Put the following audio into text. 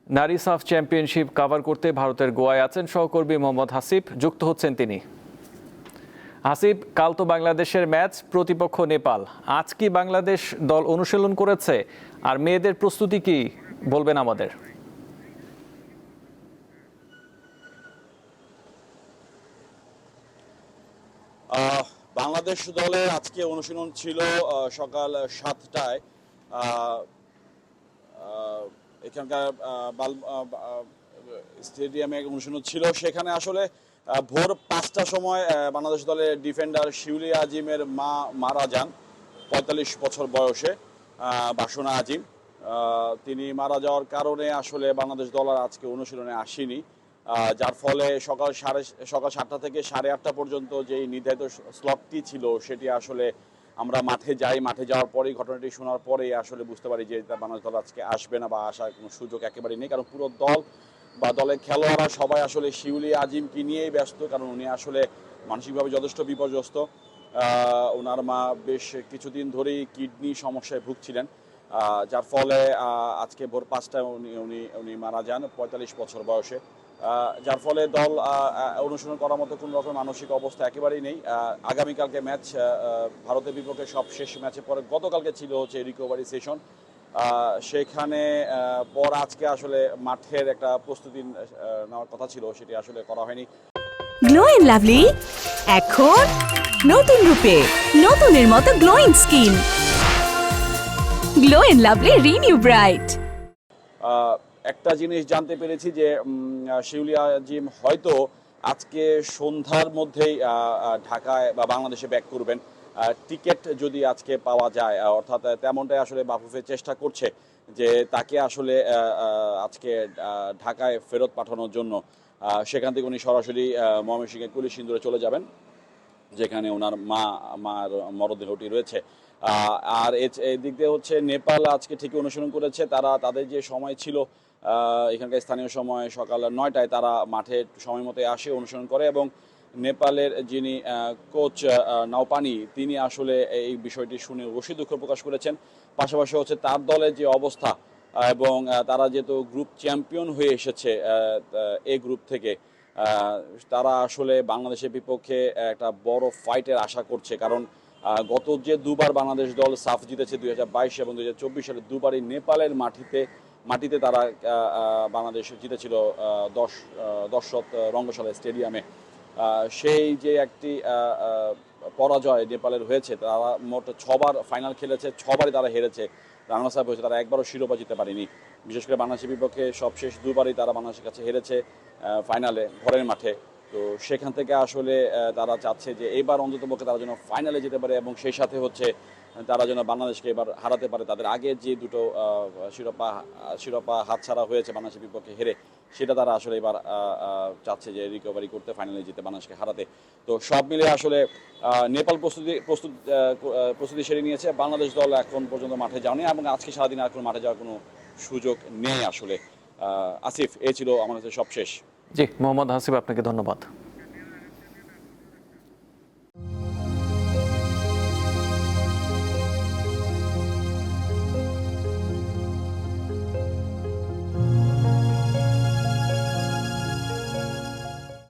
নারী সাফ championship cover করতে ভারতের গোয়ায় আছেন সহকর্মী মোহাম্মদ হাসিব, যুক্ত হচ্ছেন তিনি। হাসিব, কাল তো বাংলাদেশের ম্যাচ, প্রতিপক্ষ নেপাল। আজ কি বাংলাদেশ দল অনুশীলন করেছে, আর মেয়েদের প্রস্তুতি কি বলবেন আমাদের? বাংলাদেশ দলের আজকে অনুশীলন ছিল সকাল 7টায়। এখানকার স্টেডিয়ামে অনুশীলন ছিল। সেখানে আসলে ভোর 5টার সময় বাংলাদেশ দলের ডিফেন্ডার শিউলি আজিমের মা মারা যান 45 বছর বয়সে। বাসনা আজিম তিনি মারা যাওয়ার কারণে আসলে বাংলাদেশ দল আর আজকে অনুশীলনে আসেনি, যার ফলে সকাল 7টা থেকে 8:30 পর্যন্ত যেই নির্ধারিত স্লটটি ছিল সেটি আসলে আমরা মাঠে যাই। মাঠে যাওয়ার পরেই, ঘটনাটি শোনার পরেই আসলে বুঝতে পারি যে বাংলাদেশ দল আজকে আসবে না বা আসার কোনো সুযোগ একেবারেই নেই, কারণ পুরো দল বা দলের খেলোয়াড়রা সবাই আসলে শিউলি আজিমকে নিয়েই ব্যস্ত, কারণ উনি আসলে মানসিকভাবে যথেষ্ট বিপর্যস্ত। ওনার মা বেশ কিছুদিন ধরেই কিডনি সমস্যায় ভুগছিলেন, যার ফলে আজকে ভোর 5টায় উনি মারা যান 45 বছর বয়সে। যার ফলে দল অনুশীলন করার মতো কোনো রকম মানসিক অবস্থা একেবারেই নেই। আগামীকালকে ম্যাচ, ভারতের বিপক্ষে সব শেষ ম্যাচে পরে গতকালকে ছিল হচ্ছে রিকভারি সেশন। সেখানে পর আজকে আসলে মাঠের একটা প্রস্তুতি নেওয়ার কথা ছিল, সেটি আসলে করা হয়নি। গ্লো এন্ড লাভলি এখন নতুন রূপে, নতুনের মতো glowing skin. Glow and lovely renew bright. একটা জিনিস জানতে পেরেছি যে শিউলি আজিম হয়তো আজকে সন্ধ্যার মধ্যেই ঢাকায় বা বাংলাদেশে ব্যাক করবেন। টিকিট যদি আজকে পাওয়া যায়, অর্থাৎ তেমনটাই আসলে বাফুফে চেষ্টা করছে যে তাকে আসলে আজকে ঢাকায় ফেরত পাঠানোর জন্য। সেখান থেকে উনি সরাসরি ময়মনসিংহের কুলিশিন্দুরে চলে যাবেন, যেখানে ওনার মার মরদেহটি রয়েছে। আর এদিক দিয়ে হচ্ছে নেপাল আজকে ঠিকই অনুসরণ করেছে। তারা তাদের যে সময় ছিল, এখানকার স্থানীয় সময় সকাল 9টায় তারা মাঠে সময় মতো আসে, অনুসরণ করে, এবং নেপালের যিনি কোচ নাওপানি, তিনি আসলে এই বিষয়টি শুনে অবশ্যই দুঃখ প্রকাশ করেছেন। পাশাপাশি হচ্ছে তার দলের যে অবস্থা, এবং তারা যেহেতু গ্রুপ চ্যাম্পিয়ন হয়ে এসেছে এই গ্রুপ থেকে, তারা আসলে বাংলাদেশের বিপক্ষে একটা বড় ফাইটের আশা করছে। কারণ গত যে দুবার বাংলাদেশ দল সাফ জিতেছে 2022 এবং 2024 সালে, দুবারই নেপালের মাটিতে তারা বাংলাদেশ জিতেছিল 10 রঙ্গশালা স্টেডিয়ামে। সেই যে একটি পরাজয় নেপালের হয়েছে, তারা মোট 6বার ফাইনাল খেলেছে, 6বারই তারা হেরেছে, রানার্স আপ হয়েছে, তারা একবারও শিরোপা জিততে পারেনি। বিশেষ করে বাংলাদেশের বিপক্ষে সবশেষ দুবারই তারা বাংলাদেশের কাছে হেরেছে ফাইনালে, ঘরের মাঠে। তো সেখান থেকে আসলে তারা চাচ্ছে যে এবার অন্ততপক্ষে তারা যেন ফাইনালে যেতে পারে, এবং সেই সাথে হচ্ছে তারা যেন বাংলাদেশকে এবার হারাতে পারে। তাদের আগে যে দুটো শিরোপা হাতছাড়া হয়েছে বাংলাদেশের বিপক্ষে হেরে, সেটা তারা আসলে এবার চাচ্ছে যে রিকভারি করতে, ফাইনালে জিতে বাংলাদেশকে হারাতে। তো সব মিলে আসলে নেপাল প্রস্তুতি সেরে নিয়েছে। বাংলাদেশ দল এখন পর্যন্ত মাঠে যায়নি, এবং আজকে সারাদিন আর কোনো মাঠে যাওয়ার কোনো সুযোগ নেই আসলে। আসিফ, এই ছিল আমার কাছে সবশেষ। জি মোহাম্মদ হাসিব, আপনাকে ধন্যবাদ।